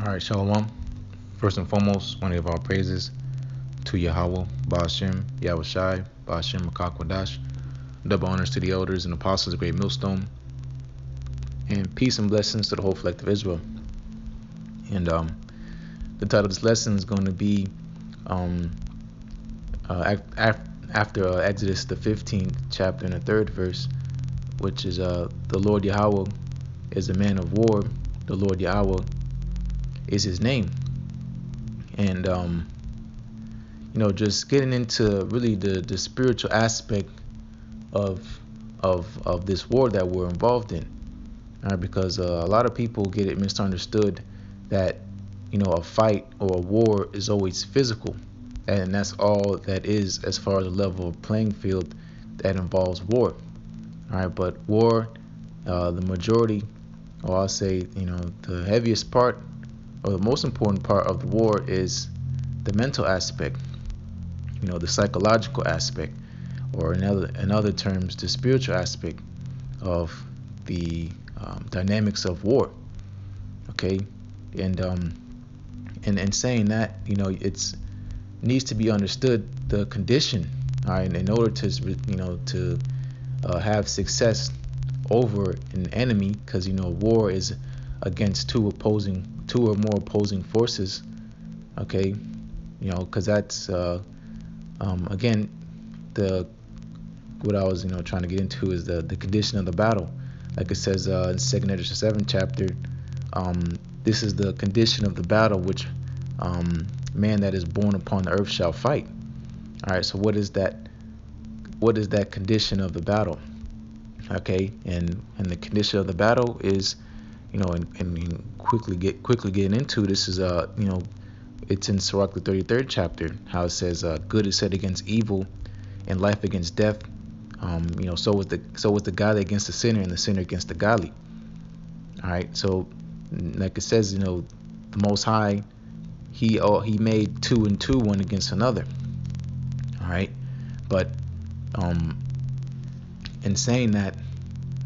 All right, Shalom. First and foremost, want to give our praises to Yahawah, Ba'ashem, YAHAWASHI, Ba'ashem, Makakwadash. Double honors to the elders and apostles of Great Millstone, and peace and blessings to the whole collective Israel. And the title of this lesson is going to be after Exodus, the 15th chapter and the 3rd verse, which is the Lord Yahawah is a man of war. The Lord Yahawah is his name. And just getting into really the spiritual aspect of this war that we're involved in, because a lot of people get it misunderstood that a fight or a war is always physical, and that's all that is as far as the level of playing field that involves war. All right, but war, the majority, or I'll say the heaviest part or the most important part of the war is the mental aspect, the psychological aspect, or in other terms, the spiritual aspect of the dynamics of war. Okay, and saying that, it's needs to be understood the condition, all right, in order to have success over an enemy, because war is against two or more opposing forces. Okay, because that's again, what I was trying to get into is the condition of the battle. Like it says in 2nd Ezra 7 chapter, this is the condition of the battle which man that is born upon the earth shall fight. All right, so what is that condition of the battle? Okay, and the condition of the battle is, and quickly getting into this is it's in Sirach the 33rd chapter, how it says good is set against evil and life against death. So was the godly against the sinner, and the sinner against the godly. All right, so like it says, the Most High, he made two and two, one against another. All right, but in saying that,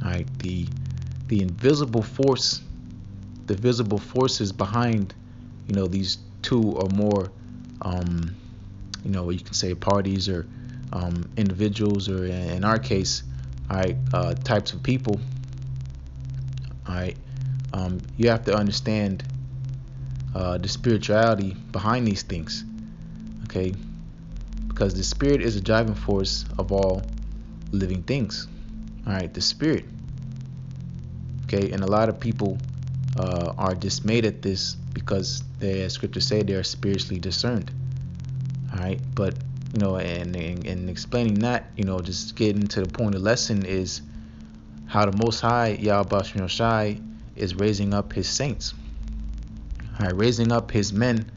all right, the invisible force, the visible forces behind these two or more you can say parties or individuals, or in our case, all right, types of people. All right, you have to understand the spirituality behind these things. Okay, because the spirit is a driving force of all living things. All right, the spirit. Okay, and a lot of people are dismayed at this because they, as scriptures say, they are spiritually discerned. All right, but and explaining that, just getting to the point of the lesson is how the Most High, Yahawah, is raising up his saints. All right, raising up his men,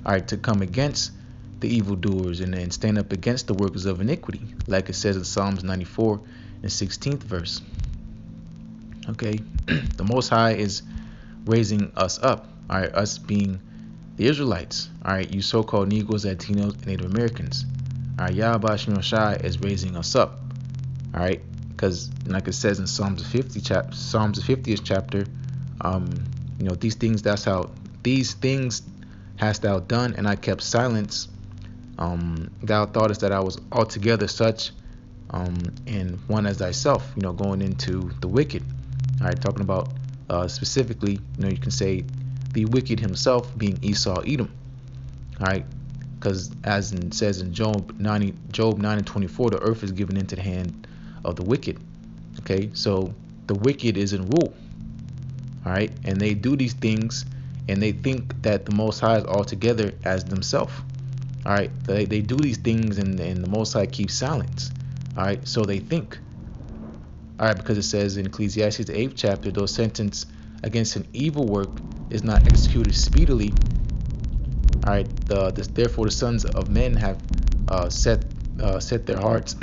all right, to come against the evildoers and stand up against the workers of iniquity, like it says in Psalms 94 and 16th verse. Okay, the Most High is raising us up, all right, us being the Israelites, all right, you so-called Negroes, Latinos, and Native Americans. All right, Yahawah is raising us up, all right, because like it says in Psalms 50th chapter, these things hast thou done, and I kept silence. Thou thoughtest that I was altogether such, and one as thyself. Going into the wicked. All right, talking about specifically, you can say the wicked himself being Esau, Edom. All right, because as it says in Job 9 and 24, the earth is given into the hand of the wicked. Okay, so the wicked is in rule. All right, and they do these things, and they think that the Most High is altogether as themselves. All right, they do these things, and the Most High keeps silence. All right, so they think. All right, because it says in Ecclesiastes the 8th chapter, though sentence against an evil work is not executed speedily. All right, therefore the sons of men have set their hearts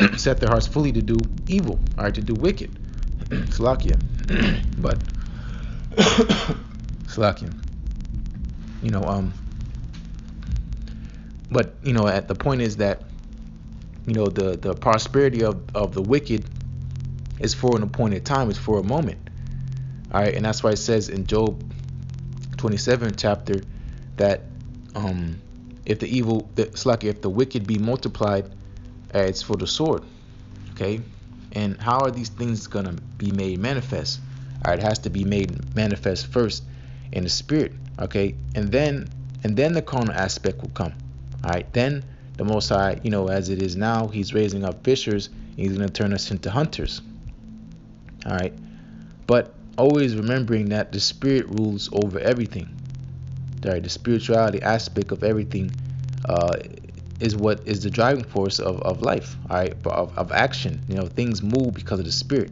fully to do evil. All right, to do wicked. Slakia, but Slakia. But at the point is that the prosperity of the wicked is for an appointed time, it's for a moment. All right, and that's why it says in Job 27th chapter that if the wicked be multiplied, it's for the sword. Okay, and how are these things gonna be made manifest? All right, it has to be made manifest first in the spirit. Okay, and then the carnal aspect will come. All right, then the Most High, as it is now, He's raising up fishers. And He's gonna turn us into hunters. All right, but always remembering that the spirit rules over everything. All right, the spirituality aspect of everything is what is the driving force of life. All right, of action. Things move because of the spirit.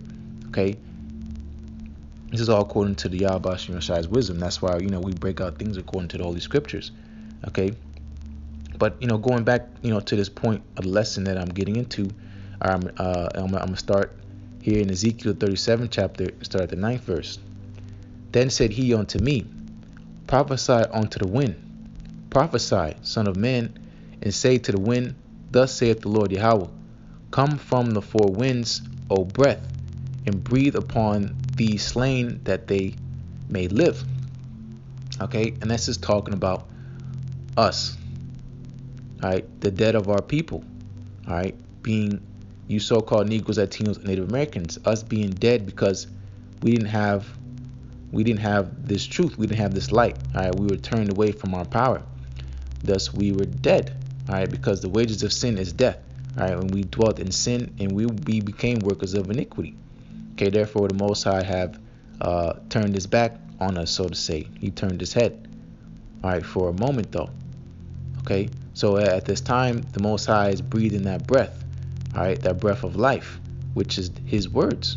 Okay, this is all according to the YAHAWASHI's wisdom. That's why we break out things according to the Holy Scriptures. Okay, but going back to this point of the lesson that I'm getting into, I'm gonna start here in Ezekiel 37 chapter, start at the 9th verse. Then said he unto me, prophesy unto the wind, prophesy, son of man, and say to the wind, thus saith the Lord Yahweh, come from the four winds, O breath, and breathe upon these slain that they may live. Okay, and this is talking about us. All right, the dead of our people. All right, being you so-called Negroes, Latinos, Native Americans, us being dead because we didn't have this truth, we didn't have this light. All right, we were turned away from our power, thus we were dead. All right, because the wages of sin is death. All right, when we dwelt in sin and we became workers of iniquity. Okay, therefore the Most High have turned his back on us, so to say. He turned his head. All right, for a moment though. Okay, so at this time the Most High is breathing that breath. All right, that breath of life, which is His words.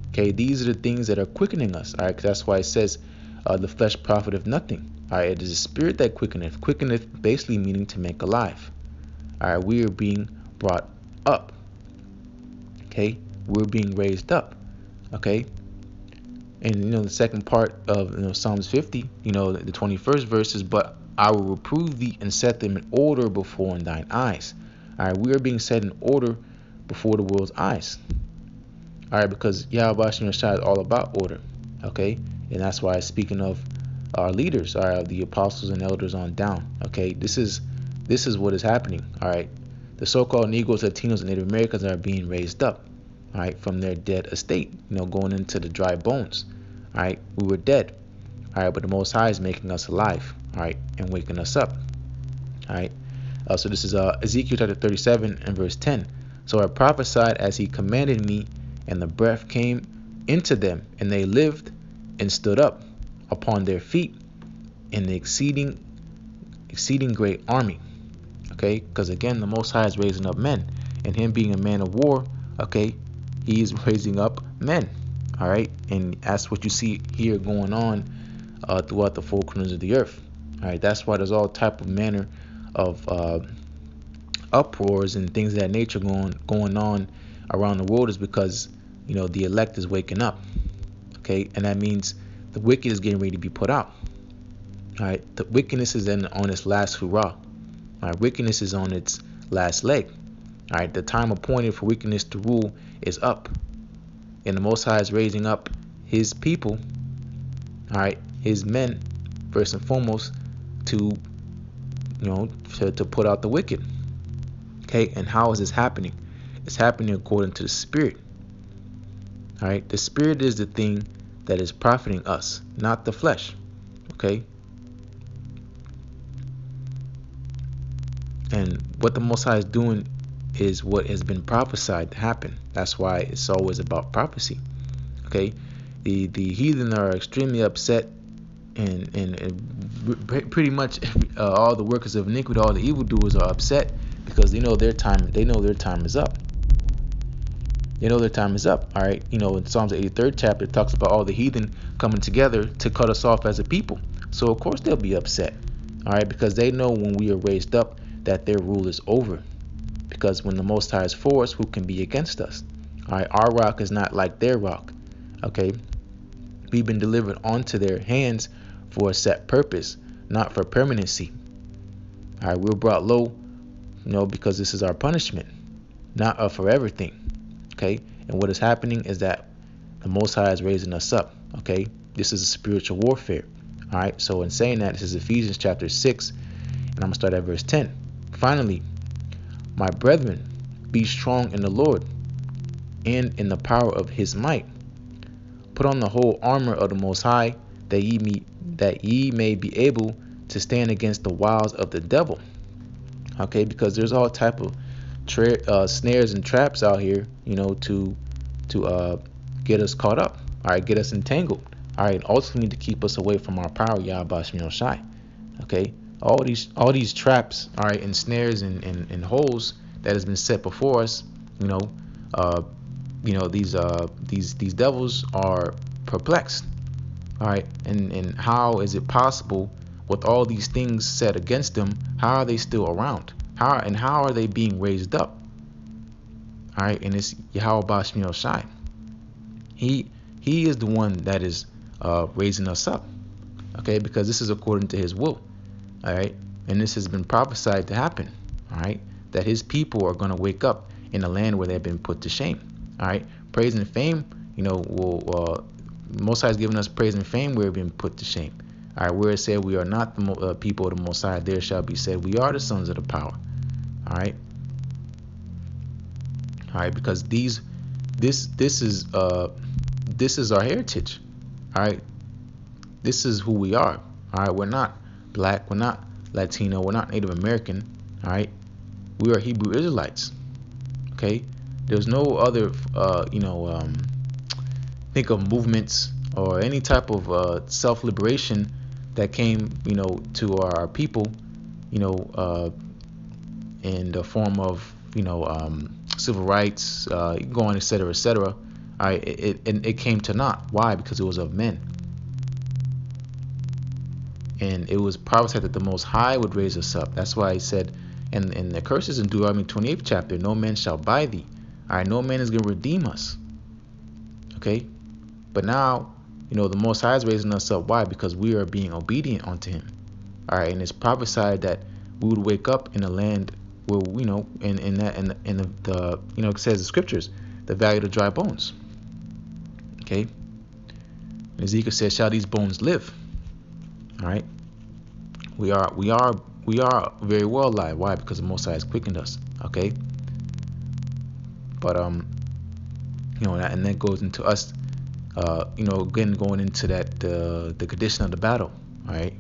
Okay, these are the things that are quickening us. All right, because that's why it says the flesh profiteth nothing. All right, it is the spirit that quickeneth. Quickeneth basically meaning to make alive. All right, we are being brought up. Okay, we're being raised up. Okay, and the second part of Psalms 50, the 21st verse is, but I will reprove thee and set them in order before thine eyes. All right, we are being set in order before the world's eyes. All right, because YAHAWASHI is all about order. Okay, and that's why speaking of our leaders, all right, the apostles and elders on down. Okay, this is what is happening. All right, the so-called Negroes, Latinos, and Native Americans are being raised up. All right, from their dead estate, going into the dry bones. All right, we were dead. All right, but the Most High is making us alive. All right, and waking us up. All right. So this is Ezekiel chapter 37 and verse 10. So I prophesied as he commanded me, and the breath came into them, and they lived and stood up upon their feet in the exceeding great army. Okay, because again, the Most High is raising up men, and him being a man of war, okay, he is raising up men. All right, and that's what you see here going on throughout the four corners of the earth. All right, that's why there's all type of manner of uproars and things of that nature going on around the world, is because the elect is waking up. Okay, and that means the wicked is getting ready to be put out. All right, the wickedness is on its last hurrah. All right, wickedness is on its last leg. All right, the time appointed for wickedness to rule is up, and the Most High is raising up His people. All right, His men first and foremost to put out the wicked. Okay, and how is this happening? It's happening according to the Spirit. All right, the Spirit is the thing that is profiting us, not the flesh. Okay, and what the Most High is doing is what has been prophesied to happen. That's why it's always about prophecy. Okay, the heathen are extremely upset, and pretty much all the workers of iniquity, all the evildoers are upset because they know their time is up. They know their time is up. All right, in Psalms 83rd chapter it talks about all the heathen coming together to cut us off as a people. So of course they'll be upset. All right, because they know when we are raised up that their rule is over. Because when the Most High is for us, who can be against us? All right, our rock is not like their rock. Okay, we've been delivered onto their hands for a set purpose, not for permanency. All right, we're brought low, because this is our punishment, not a forever thing. Okay, and what is happening is that the Most High is raising us up. Okay, this is a spiritual warfare. All right, so in saying that, this is Ephesians chapter 6, and I'm going to start at verse 10. Finally, my brethren, be strong in the Lord and in the power of his might. Put on the whole armor of the Most High, that ye may be able to stand against the wiles of the devil. Okay, because there's all type of snares and traps out here, to get us caught up. All right, get us entangled. All right, ultimately to keep us away from our power, YAHAWASHI. Okay, all these traps, all right, and snares and holes that has been set before us. These devils are perplexed. All right, and how is it possible with all these things set against them? How are they still around? How are they being raised up? All right, and it's YAHAWASHI. He is the one that is raising us up. Okay, because this is according to his will. All right, and this has been prophesied to happen. All right, that his people are going to wake up in a land where they've been put to shame. All right, praise and fame, Most High has given us praise and fame where we've been put to shame. All right, where it said we are not the people of the Most High, there shall be said we are the sons of the power. All right, because this is our heritage. All right, this is who we are. All right, we're not black, we're not Latino, we're not Native American. All right, we are Hebrew Israelites. Okay, there's no other think of movements or any type of self-liberation that came to our people in the form of civil rights, going, etc., etc. All right, it came to naught. Why? Because it was of men, and it was prophesied that the Most High would raise us up. That's why he said, and the curses in Deuteronomy 28th chapter, no man shall buy thee. All right, no man is going to redeem us. Okay, but now the Most High is raising us up. Why? Because we are being obedient unto him. All right, and it's prophesied that we would wake up in a land where it says the scriptures, the valley of the dry bones. Okay, and Ezekiel says, shall these bones live? All right, we are very well alive. Why? Because the Most High has quickened us. Okay, but and that goes into us again going into that the condition of the battle. All right,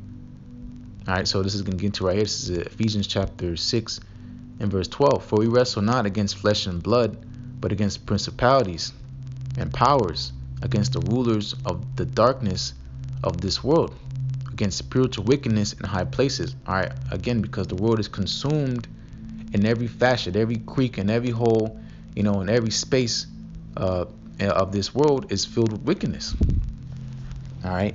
so this is going to get into right here. This is Ephesians chapter 6 and verse 12. For we wrestle not against flesh and blood, but against principalities and powers, against the rulers of the darkness of this world, against spiritual wickedness in high places. All right, again, because the world is consumed in every fashion, every creek and every hole, in every space of this world is filled with wickedness. All right,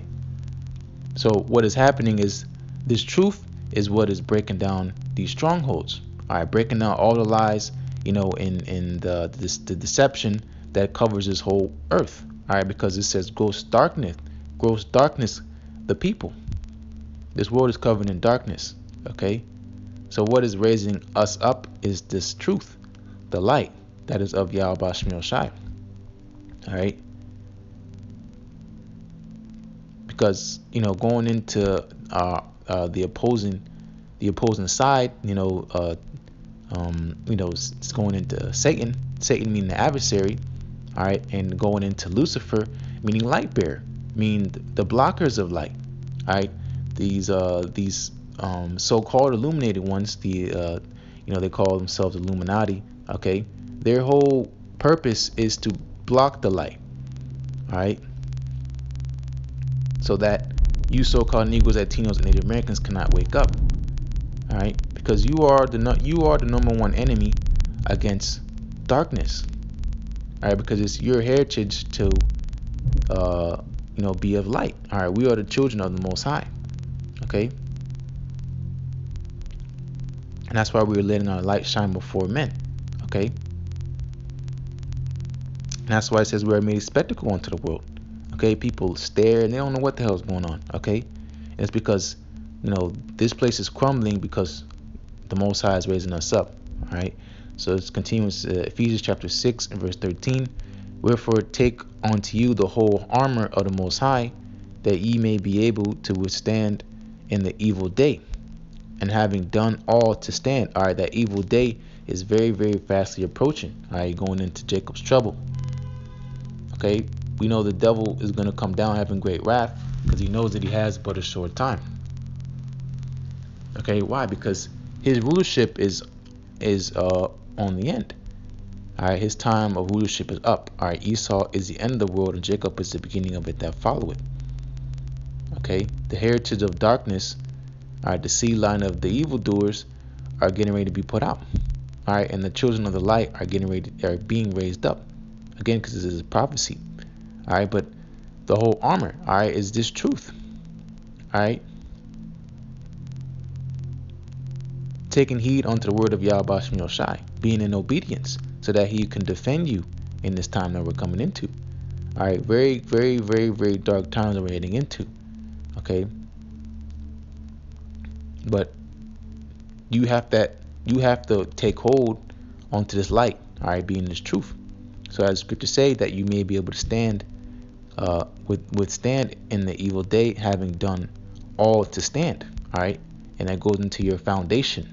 so what is happening is this truth is what is breaking down these strongholds. All right, breaking down all the lies, in the deception that covers this whole earth. All right, because it says gross darkness the people. This world is covered in darkness. Okay, so what is raising us up is this truth, the light that is of YAHAWASHI. All right, because going into the opposing side, it's going into Satan meaning the adversary. All right, and going into Lucifer meaning light bearer, meaning the blockers of light. All right, these so-called illuminated ones, they call themselves Illuminati. Okay, their whole purpose is to block the light. All right, so that you so-called Negroes, Latinos, and Native Americans cannot wake up. All right, because you are the number one enemy against darkness. All right, because it's your heritage to be of light. All right, we are the children of the Most High. Okay, and that's why we are letting our light shine before men. Okay, and that's why it says we are made a spectacle unto the world. Okay, people stare and they don't know what the hell is going on. Okay, and it's because this place is crumbling because the Most High is raising us up. All right, so it's continuous. Ephesians chapter 6 and verse 13. Wherefore take unto you the whole armor of the Most High, that ye may be able to withstand in the evil day, and having done all to stand. All right, that evil day is very, very fastly approaching. All right, going into Jacob's trouble. Okay, we know the devil is going to come down having great wrath, because he knows that he has but a short time. Okay, why? Because his rulership is on the end. All right, his time of rulership is up. All right, Esau is the end of the world, and Jacob is the beginning of it that follow it. Okay, the heritage of darkness, all right, the seed line of the evildoers are getting ready to be put out. All right, and the children of the light are being raised up. Again, because this is a prophecy. All right, but the whole armor, all right, is this truth. All right, taking heed unto the word of YAHAWASHI, being in obedience, so that he can defend you in this time that we're coming into. All right, very, very, very, very dark times that we're heading into. Okay, but you have to take hold onto this light. All right, being this truth. So as scripture say, that you may be able to stand, withstand in the evil day, having done all to stand. All right, and that goes into your foundation.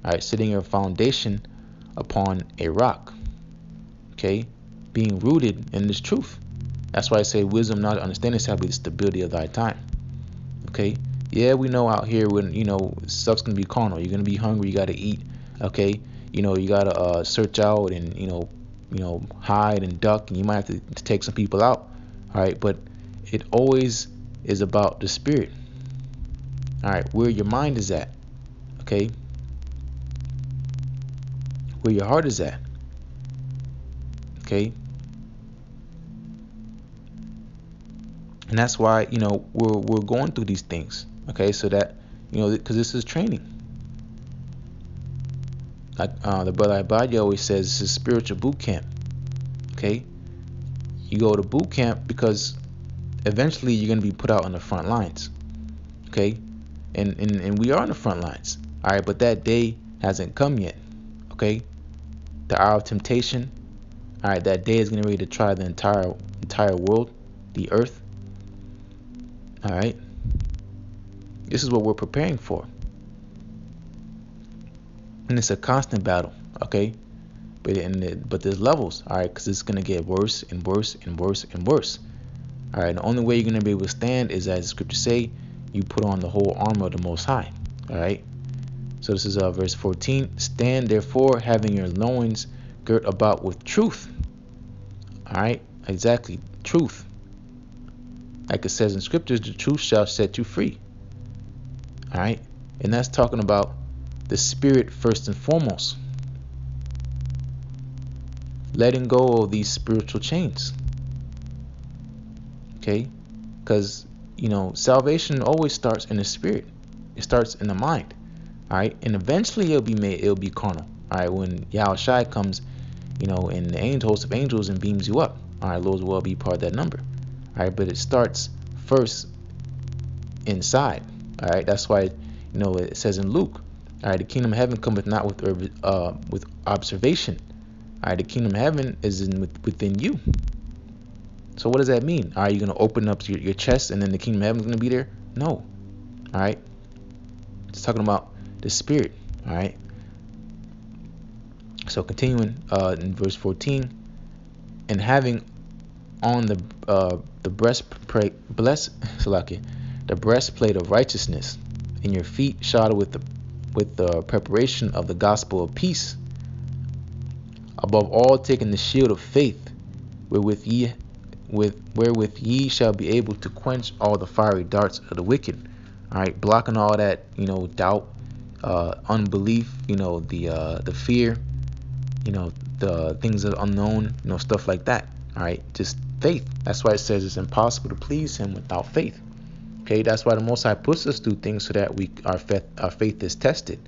All right, setting your foundation upon a rock. Okay, being rooted in this truth. That's why I say wisdom, not understanding, shall be the stability of thy time. Okay, yeah, we know out here when stuff's gonna be carnal. You're gonna be hungry. You gotta eat. Okay, you gotta search out and hide and duck, and you might have to take some people out. All right, but it always is about the spirit. All right, where your mind is at. Okay, where your heart is at. Okay, and that's why we're going through these things. Okay, so that because this is training. Like the brother AHBAD always says, this is spiritual boot camp. Okay, you go to boot camp because eventually you're going to be put out on the front lines. Okay, and we are on the front lines. All right, but that day hasn't come yet. Okay, the hour of temptation. All right, that day is getting ready to try the entire world, the earth. All right, this is what we're preparing for, and it's a constant battle. Okay, but there's levels. All right, because it's gonna get worse and worse and worse and worse. All right, the only way you're gonna be able to stand is, as the scriptures say, you put on the whole armor of the Most High. All right, so this is verse 14. Stand therefore, having your loins girt about with truth. All right, exactly, truth. Like it says in scriptures, the truth shall set you free. All right, and that's talking about the spirit first and foremost. Letting go of these spiritual chains. Okay, because salvation always starts in the spirit. It starts in the mind. All right, and eventually it'll be carnal. All right, when YAHAWASHI comes, in the host of angels and beams you up. All right, Lord will be part of that number. All right, but it starts first inside. All right, that's why it says in Luke. All right, the kingdom of heaven cometh not with observation. All right, the kingdom of heaven is within you. So what does that mean? Are you going to open up your chest and then the kingdom of heaven is going to be there? No. All right, it's talking about the spirit. All right, so continuing in verse 14, and having on the breastplate of righteousness, and your feet shod with the preparation of the gospel of peace. Above all, taking the shield of faith, wherewith ye shall be able to quench all the fiery darts of the wicked. All right, blocking all that doubt, unbelief, the fear, the things that are unknown, stuff like that. All right, just faith. That's why it says it's impossible to please him without faith. Okay, that's why the Most High puts us through things, so that our faith is tested.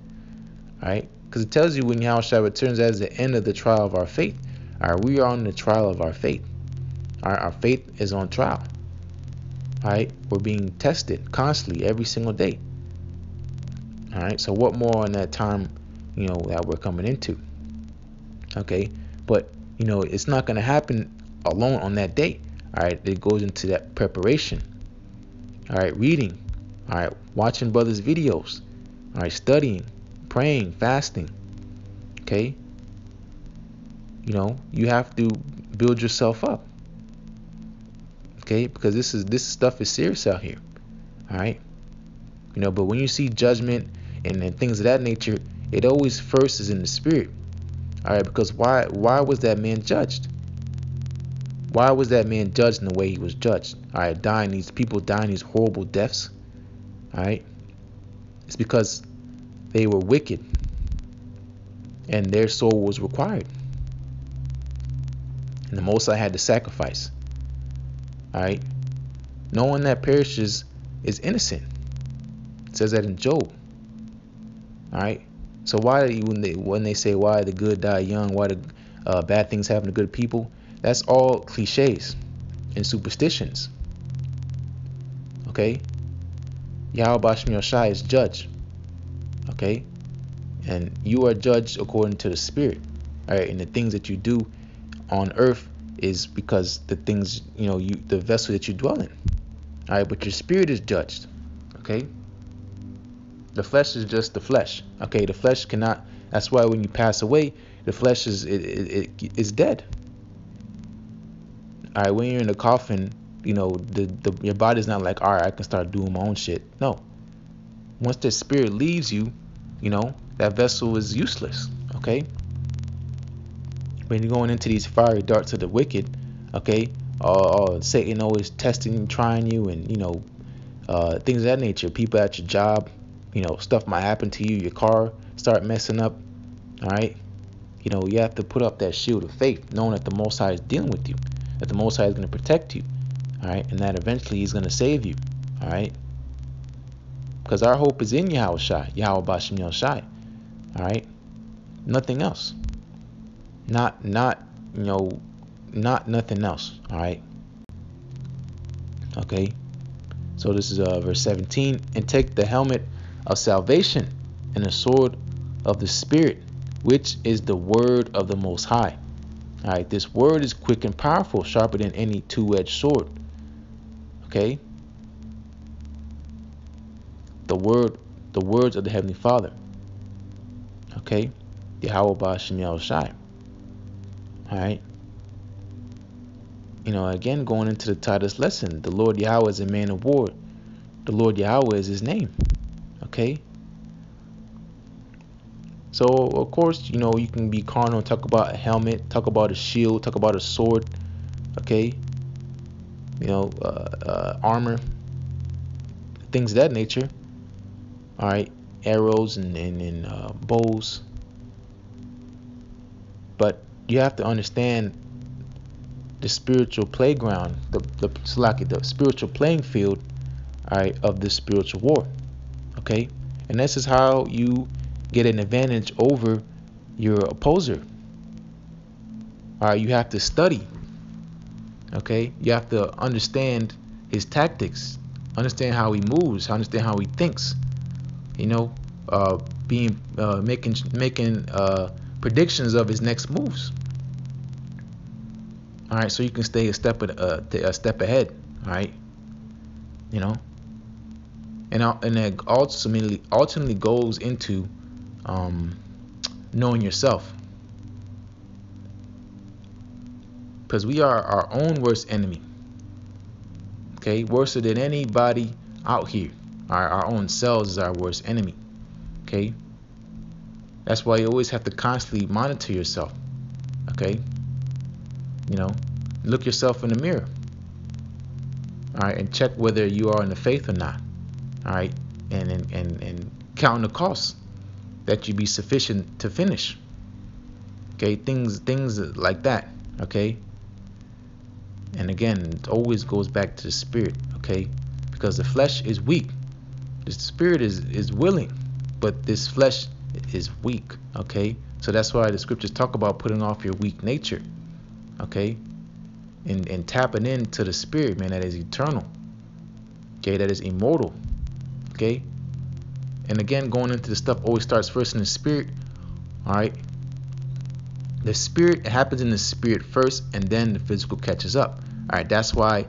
All right, because it tells you when YAHAWASHI returns as the end of the trial of our faith. All right, we are on the trial of our faith. All right, our faith is on trial. All right, we're being tested constantly every single day. All right, so what more in that time that we're coming into? Okay, but it's not going to happen alone on that day. All right, it goes into that preparation. All right, reading. All right, watching brothers' videos. All right, studying, praying, fasting. Okay. You have to build yourself up. Okay, because this stuff is serious out here. All right. But when you see judgment and things of that nature, it always first is in the spirit. All right, because why was that man judged? Why was that man judged in the way he was judged? All right, these people dying these horrible deaths. All right, it's because they were wicked and their soul was required, and the Most High had to sacrifice. All right, no one that perishes is innocent. It says that in Job. All right, so why when they say why the good die young, why the bad things happen to good people? That's all cliches and superstitions. Okay, YAHAWASHI is judge. Okay, and you are judged according to the spirit. All right, and the things that you do on earth is because the things the vessel that you dwell in. All right, but your spirit is judged. Okay, the flesh is just the flesh. Okay, the flesh cannot. That's why when you pass away, the flesh is dead. All right, when you're in the coffin, your body's not like, all right, I can start doing my own shit. No, once the spirit leaves you, that vessel is useless. Okay, when you're going into these fiery darts of the wicked, okay, Satan always testing, trying you, and things of that nature. People at your job, stuff might happen to you. Your car start messing up. All right, you have to put up that shield of faith, knowing that the Most High is dealing with you, that the Most High is going to protect you. All right, and that eventually He's going to save you. All right, because our hope is in YAHAWASHI. All right, nothing else. Not nothing else. All right. Okay. So this is verse 17. And take the helmet of salvation and the sword of the Spirit, which is the word of the Most High. All right. This word is quick and powerful, sharper than any two-edged sword. Okay. The words of the Heavenly Father. Okay. YAHAWASHI. All right. Again, going into the titled lesson, the Lord Yahweh is a man of war. The Lord Yahweh is His name. Okay. So of course, you can be carnal, talk about a helmet, talk about a shield, talk about a sword. Okay. Armor, things of that nature. All right, arrows and bows. But you have to understand the spiritual playground, the spiritual playing field, all right, of this spiritual war. Okay, and this is how you get an advantage over your opposer. All right, you have to study. Okay, you have to understand his tactics, understand how he moves, understand how he thinks. Making predictions of his next moves. All right, so you can stay a step ahead. All right, and it ultimately goes into knowing yourself, because we are our own worst enemy. Okay, worse than anybody out here. Our own selves is our worst enemy. Okay, that's why you always have to constantly monitor yourself. Okay, look yourself in the mirror. All right, and check whether you are in the faith or not. All right, and count the costs that you be sufficient to finish. Okay, things like that. Okay, and again, it always goes back to the spirit. Okay, because the flesh is weak. The spirit is willing, but this flesh is weak. Okay, so that's why the scriptures talk about putting off your weak nature. Okay, and tapping into the spirit, man, that is eternal. Okay, that is immortal. Okay, and again, going into the stuff always starts first in the spirit. All right, the spirit, it happens in the spirit first, and then the physical catches up. All right, that's why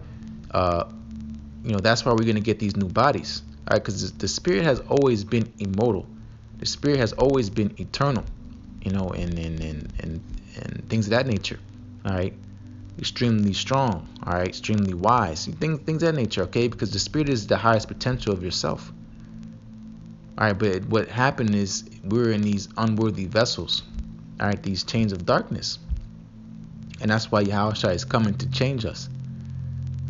that's why we're going to get these new bodies. All right, because the spirit has always been immortal. The spirit has always been eternal, and things of that nature. All right, extremely strong. All right, extremely wise. Things of that nature. Okay, because the spirit is the highest potential of yourself. All right, but what happened is we're in these unworthy vessels. All right, these chains of darkness, and that's why YAHAWASHI is coming to change us.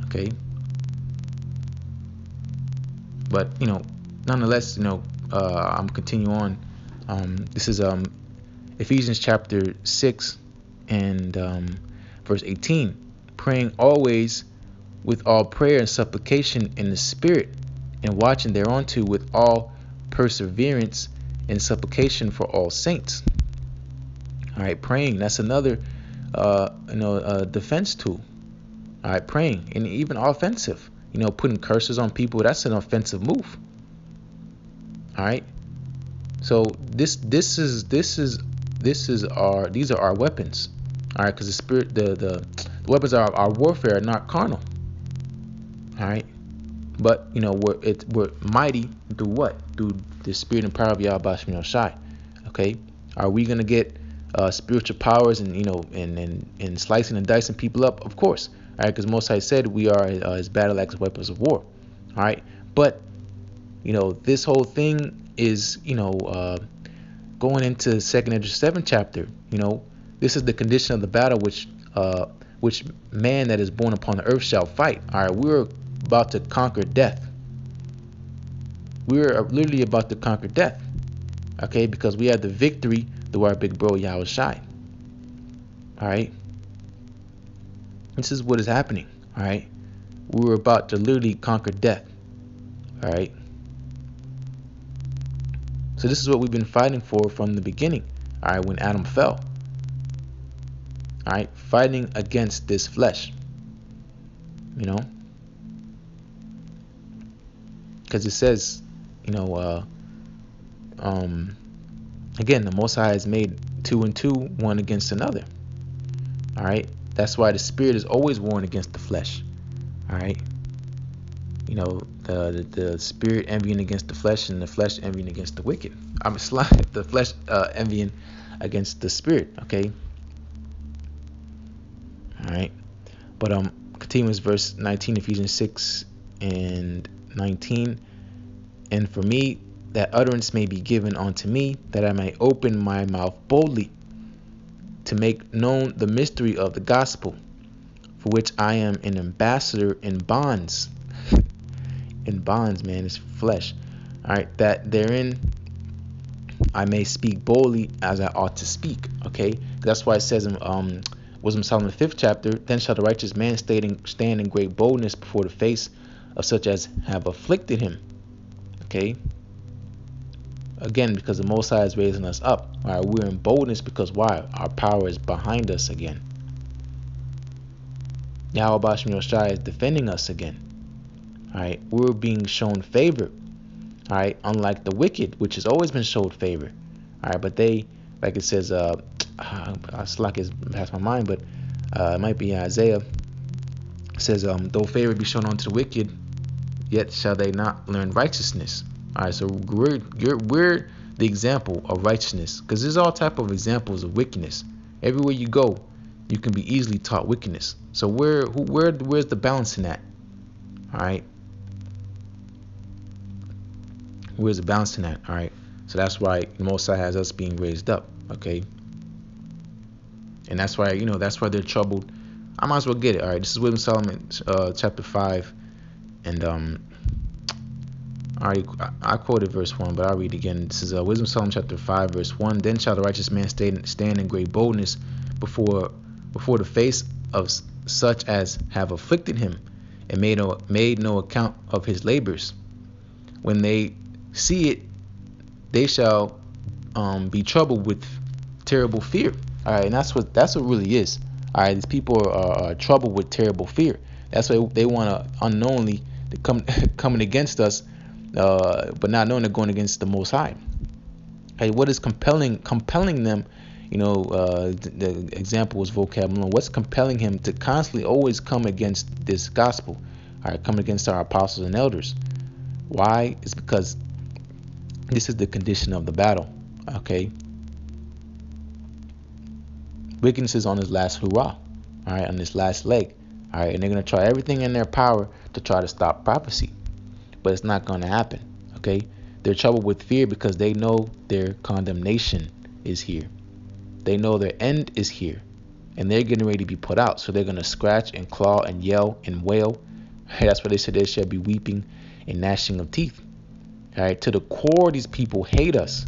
Okay, but nonetheless, I'm continue on. This is Ephesians chapter 6 and verse 18. Praying always with all prayer and supplication in the spirit, and watching thereunto with all perseverance and supplication for all saints. All right, praying, that's another defense tool. All right, praying, and even offensive. Putting curses on people, that's an offensive move. All right, so these are our weapons. All right, because the weapons of our warfare are not carnal. All right, but we're mighty through what? Through the spirit and power of YAHAWASHI. Okay, are we gonna get spiritual powers and slicing and dicing people up? Of course. All right, because Most High said we are his battle axe, weapons of war. All right, but this whole thing is going into 2nd Ezra 7 chapter. This is the condition of the battle which man that is born upon the earth shall fight. All right, we're about to conquer death. We're literally about to conquer death. Okay, because we have the victory through our big bro YAHAWASHI. All right, this is what is happening. All right, we're about to literally conquer death. All right, so this is what we've been fighting for from the beginning. All right, when Adam fell. All right, fighting against this flesh. Because it says, again, the Most High has made 2 and 2 one against another. All right, that's why the spirit is always warring against the flesh. All right, the spirit envying against the flesh, and the flesh envying against the wicked. The flesh envying against the spirit. Okay. All right, but continues verse 19, Ephesians 6 and 19. And for me, that utterance may be given unto me, that I may open my mouth boldly to make known the mystery of the gospel, for which I am an ambassador in bonds. In bonds, man, it's flesh. All right, that therein I may speak boldly as I ought to speak. Okay, that's why it says in Wisdom of Solomon 5th chapter, then shall the righteous man stand in great boldness before the face of such as have afflicted him. Okay, again, because the Most High is raising us up. All right, we're in boldness because why? Our power is behind us again. YAHAWASHI is defending us again. All right, we're being shown favor. All right, unlike the wicked, which has always been showed favor. All right, but they, like it says, slack is past my mind, but it might be Isaiah. It says, though favor be shown unto the wicked, yet shall they not learn righteousness. All right, so we're the example of righteousness, because there's all type of examples of wickedness. Everywhere you go, you can be easily taught wickedness. So where's the balance in that? All right, where's the balance in that? All right, so that's why the Most High has us being raised up. Okay, and that's why that's why they're troubled. I might as well get it. All right, this is Wisdom Solomon chapter 5, and I quoted verse 1, but I'll read again. This is Wisdom Solomon chapter 5 verse 1. Then shall the righteous man stand in great boldness before the face of such as have afflicted him, and made no account of his labors. When they see it, they shall be troubled with terrible fear. All right, and that's what really is. All right, these people are troubled with terrible fear. That's why they want to unknowingly coming against us, but not knowing they're going against the Most High. Okay, what is compelling them? The example was vocab alone. What's compelling him to constantly always come against this gospel? All right, coming against our apostles and elders. Why? It's because this is the condition of the battle. Okay. Wickedness is on his last hurrah. All right, on this last leg. All right, and they're going to try everything in their power to try to stop prophecy, but it's not going to happen. Okay, they're troubled with fear because they know their condemnation is here. They know their end is here, and they're getting ready to be put out. So they're going to scratch and claw and yell and wail. That's why they said there shall be weeping and gnashing of teeth. All right, to the core, these people hate us.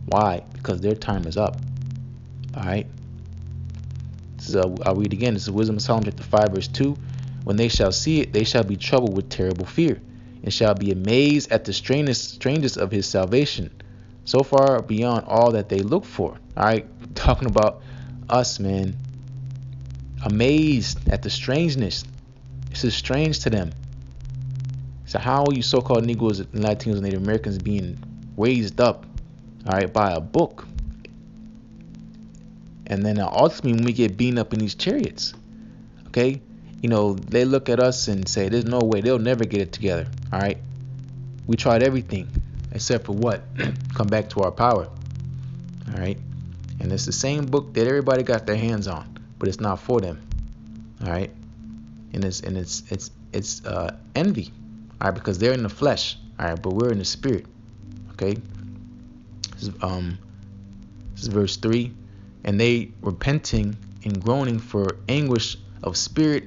Why? Because their time is up. All right. I'll read again. This is Wisdom of Solomon chapter 5 verse 2. When they shall see it, they shall be troubled with terrible fear, and shall be amazed at the strangest of his salvation, so far beyond all that they look for. All right, talking about us, man. Amazed at the strangeness. This is strange to them. So how are you so-called Negroes and Latinos and Native Americans being raised up, all right, by a book? And then ultimately, when we get beaten up in these chariots, okay, you know, they look at us and say, there's no way, they'll never get it together. All right, we tried everything except for what? Come back to our power. All right, and it's the same book that everybody got their hands on, but it's not for them. All right, and it's envy. All right, because they're in the flesh. All right, but we're in the spirit. Okay, this is verse 3. And they, repenting and groaning for anguish of spirit,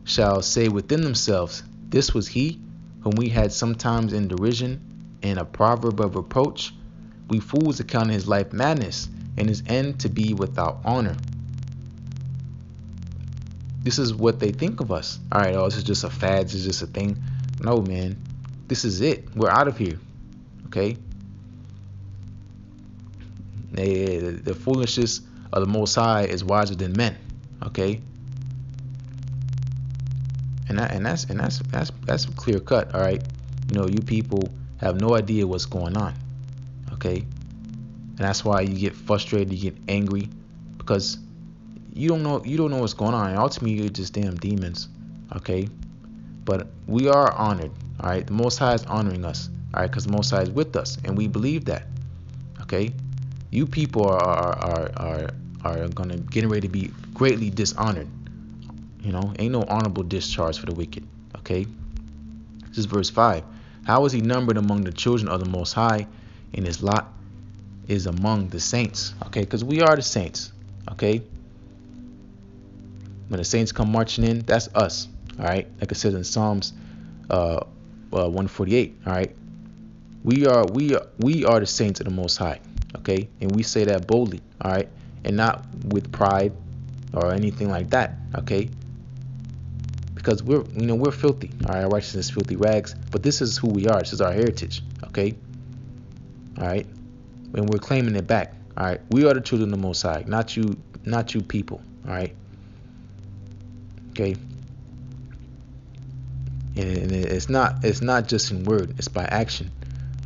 shall say within themselves, this was he whom we had sometimes in derision, and a proverb of reproach. We fools account his life madness, and his end to be without honor. This is what they think of us. All right, oh, this is just a fad, this is just a thing. No, man, this is it. We're out of here. Okay. The foolishness of the Most High is wiser than men. Okay, and that's clear cut. All right, you know, you people have no idea what's going on. Okay, and that's why you get frustrated, you get angry, because you don't know what's going on. And ultimately, you're just damn demons. Okay, but we are honored. All right, the Most High is honoring us. All right, because the Most High is with us, and we believe that. Okay. You people are gonna get ready to be greatly dishonored. You know, ain't no honorable discharge for the wicked. Okay, this is verse 5. How is he numbered among the children of the Most High, and his lot is among the saints? Okay, because we are the saints. Okay, when the saints come marching in, that's us. All right, like it says in Psalms 148. All right, we are the saints of the Most High. Okay, and we say that boldly, all right, and not with pride or anything like that. Okay, because we're filthy. All right, our righteousness is filthy rags, but this is who we are. This is our heritage. Okay, all right, and we're claiming it back. All right, we are the children of the Most High, not you people. All right, okay, and it's not just in word, it's by action.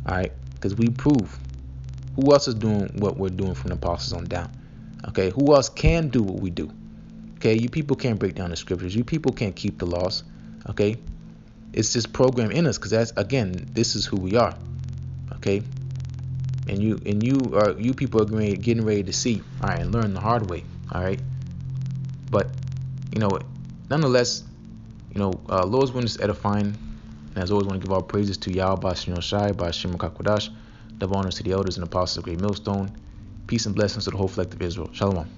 All right, because we prove. Who else is doing what we're doing from the apostles on down? Okay, who else can do what we do? Okay, you people can't break down the scriptures. You people can't keep the laws. Okay, it's just programmed in us, because that's, again, this is who we are. Okay, and you people are getting ready to see, all right, and learn the hard way. All right, but you know, nonetheless, you know, Lord's word is edifying, and as always, want to give all praises to YAHAWASHI by Shem Kakwadash. Double honors to the elders and apostles of Great Millstone. Peace and blessings to the whole collective Israel. Shalom.